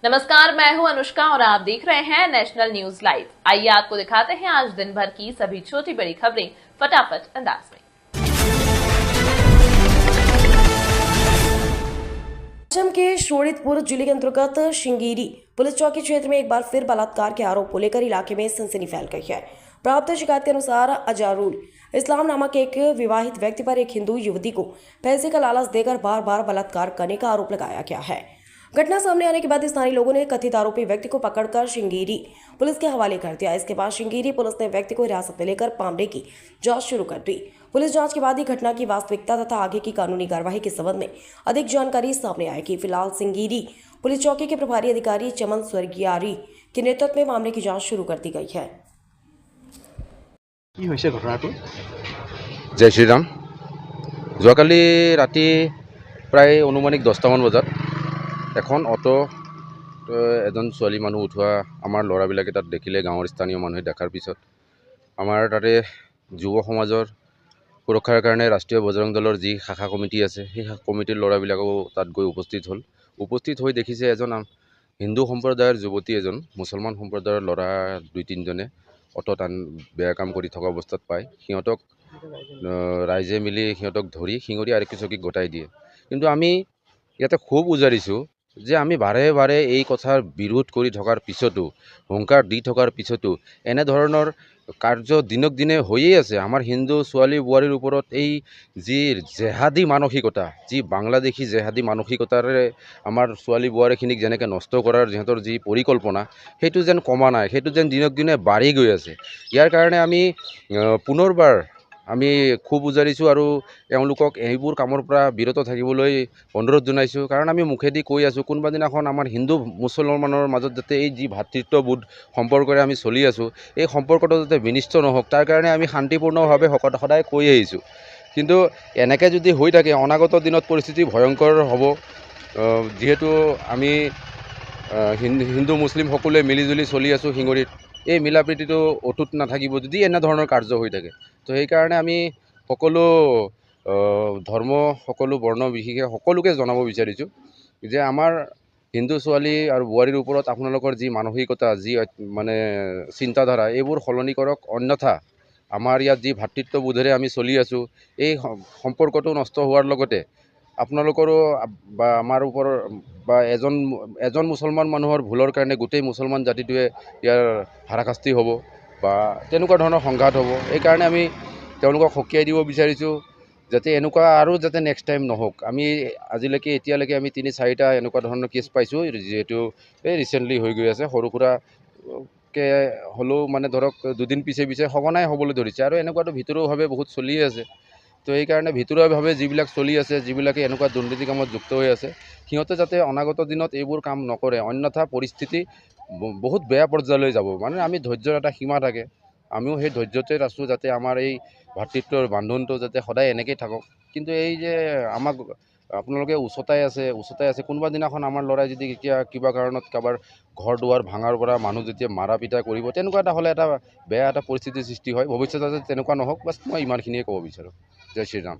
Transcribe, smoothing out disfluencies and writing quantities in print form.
नमस्कार, मैं हूं अनुष्का और आप देख रहे हैं नेशनल न्यूज लाइव। आइए आपको दिखाते हैं आज दिन भर की सभी छोटी बड़ी खबरें फटाफट अंदाज में। पश्चिम के शोणितपुर जिले के अंतर्गत शिंगेरी पुलिस चौकी क्षेत्र में एक बार फिर बलात्कार के आरोप को लेकर इलाके में सनसनी फैल गई है। प्राप्त शिकायत के अनुसार अजारुल इस्लाम नामक एक विवाहित व्यक्ति पर एक हिंदू युवती को पैसे का लालच देकर बार बार बलात्कार करने का आरोप लगाया गया है। घटना सामने आने के बाद स्थानीय लोगों ने कथित आरोपी व्यक्ति को पकड़कर शिंगेरी पुलिस के हवाले कर दिया। इसके बाद शिंगेरी पुलिस ने व्यक्ति को हिरासत में लेकर मामले की जांच शुरू कर दी। पुलिस जांच के बाद ही घटना की वास्तविकता तथा आगे की कानूनी कार्यवाही के संबंध में अधिक जानकारी सामने आएगी। फिलहाल शिंगेरी पुलिस चौकी के प्रभारी अधिकारी चमन स्वर्गियारी के नेतृत्व में मामले की जांच शुरू कर दी गई है। जय श्रीराम। যোৱাকালি ৰাতি প্ৰায় অনুমানিক 10টামান বজাত এখন অটো এজন ছোৱালী মানুহ উঠোৱা আমাৰ ল'ৰাবিলাকে তাত দেখিলে। গাঁৱৰ স্থানীয় মানুহে দেখাৰ পিছত আমাৰ তাতে যুৱ সমাজৰ সুৰক্ষাৰ কাৰণে ৰাষ্ট্ৰীয় বজৰং দলৰ যি শাখা কমিটি আছে সেই কমিটিৰ ল'ৰাবিলাকো তাত গৈ উপস্থিত হৈ দেখিছে এজন হিন্দু সম্প্ৰদায়ৰ যুৱতী এজন মুছলমান সম্প্ৰদায়ৰ ল'ৰা 2-3জনে অটোত বেয়া কাম কৰি থকা অৱস্থাত পায়। সিহঁতক ৰাইজে মিলি সিহঁতক ধৰি শিঙৰি আৰক্ষী চকীক গতাই দিয়ে। কিন্তু আমি ইয়াতে খুব উজাৰিছোঁ যে আমি বাৰে বাৰে এই কথাৰ বিৰোধ কৰি থকাৰ পিছতো, হুংকাৰ দি থকাৰ পিছতো এনেধৰণৰ কাৰ্য দিনক দিনে হৈয়ে আছে। আমাৰ হিন্দু ছোৱালী বোৱাৰীৰ ওপৰত এই যি জেহাদী মানসিকতা, যি বাংলাদেশী জেহাদী মানসিকতাৰে আমাৰ ছোৱালী বোৱাৰীখিনিক যেনেকৈ নষ্ট কৰাৰ সিহঁতৰ যি পৰিকল্পনা, সেইটো যেন কমা নাই, সেইটো যেন দিনক দিনে বাঢ়ি গৈ আছে। ইয়াৰ কাৰণে আমি পুনৰবাৰ খুব উজাৰিছোঁ আৰু তেওঁলোকক এইবোৰ কামৰ পৰা বিৰত থাকিবলৈ অনুৰোধ জনাইছোঁ। কাৰণ আমি মুখেদি কৈ আছোঁ, কোনোবা দিনাখন আমাৰ হিন্দু মুছলমানৰ মাজত যাতে এই যি ভাতৃত্ববোধ সম্পৰ্কৰে আমি চলি আছোঁ, এই সম্পৰ্কটো যাতে বিনিষ্ট নহওক, তাৰ কাৰণে আমি শান্তিপূৰ্ণভাৱে সদায় কৈ আহিছোঁ। কিন্তু এনেকৈ যদি হৈ থাকে, অনাগত দিনত পৰিস্থিতি ভয়ংকৰ হ'ব। যিহেতু আমি হিন্দু মুছলিম সকলোৱে মিলিজুলি চলি আছোঁ শিঙৰিত, এই মিলা প্ৰীতিটো অটুট নাথাকিব যদি এনেধৰণৰ কাৰ্য হৈ থাকে। তো সেইকাৰণে আমি সকলো ধৰ্ম, সকলো বৰ্ণ বিশেষে সকলোকে জনাব বিচাৰিছোঁ যে আমাৰ হিন্দু ছোৱালী আৰু বোৱাৰীৰ ওপৰত আপোনালোকৰ যি মানসিকতা, যি মানে চিন্তাধাৰা, এইবোৰ সলনি কৰক। অন্যথা আমাৰ ইয়াত যি ভাতৃত্ববোধেৰে আমি চলি আছোঁ, এই সম্পৰ্কটো নষ্ট হোৱাৰ লগতে আপোনালোকৰো বা আমাৰ ওপৰত বা এজন মুছলমান মানুহৰ ভুলৰ কাৰণে গোটেই মুছলমান জাতিটোৱে ইয়াৰ হাৰাশাস্তি হ'ব বা তেনেকুৱা ধৰণৰ সংঘাত হ'ব। এইকাৰণে আমি তেওঁলোকক সকীয়াই দিব বিচাৰিছোঁ যাতে এনেকুৱা আৰু যাতে নেক্সট টাইম নহওক। আমি এতিয়ালৈকে আমি 3-4টা এনেকুৱা ধৰণৰ কেছ পাইছোঁ, যিহেতু এই ৰিচেণ্টলি হৈ গৈ আছে। সৰু সুৰাকৈ হ'লেও মানে ধৰক 2 দিন পিছে সঘনাই হ'বলৈ ধৰিছে আৰু এনেকুৱাটো ভিতৰুৱাভাৱে বহুত চলিয়ে আছে। তো এইকাৰণে ভিতৰুৱাভাৱে যিবিলাক চলি আছে, যিবিলাকে এনেকুৱা দুৰ্নীতি কামত যুক্ত হৈ আছে, সিহঁতে যাতে অনাগত দিনত এইবোৰ কাম নকৰে, অন্যথা পৰিস্থিতি বহুত বেয়া পৰ্যায়লৈ যাব। মানে আমি ধৈৰ্যৰ এটা সীমা থাকে, আমিও সেই ধৈৰ্যতে আছোঁ যাতে আমাৰ এই ভাতৃত্বৰ বান্ধোনটো যাতে সদায় এনেকেই থাকক। কিন্তু এই যে আমাক আপোনালোকে উচতাই আছে, কোনোবা দিনাখন আমাৰ ল'ৰাই যদি কিবা কাৰণত কাৰোবাৰ ঘৰ দুৱাৰ ভাঙাৰ পৰা মানুহ যেতিয়া মাৰা পিটা কৰিব, তেনেকুৱা এটা হ'লে এটা বেয়া এটা পৰিস্থিতিৰ সৃষ্টি হয়। ভৱিষ্যতে যাতে তেনেকুৱা নহওক, বাছ মই ইমানখিনিয়ে ক'ব বিচাৰোঁ। জয় শ্ৰীৰাম।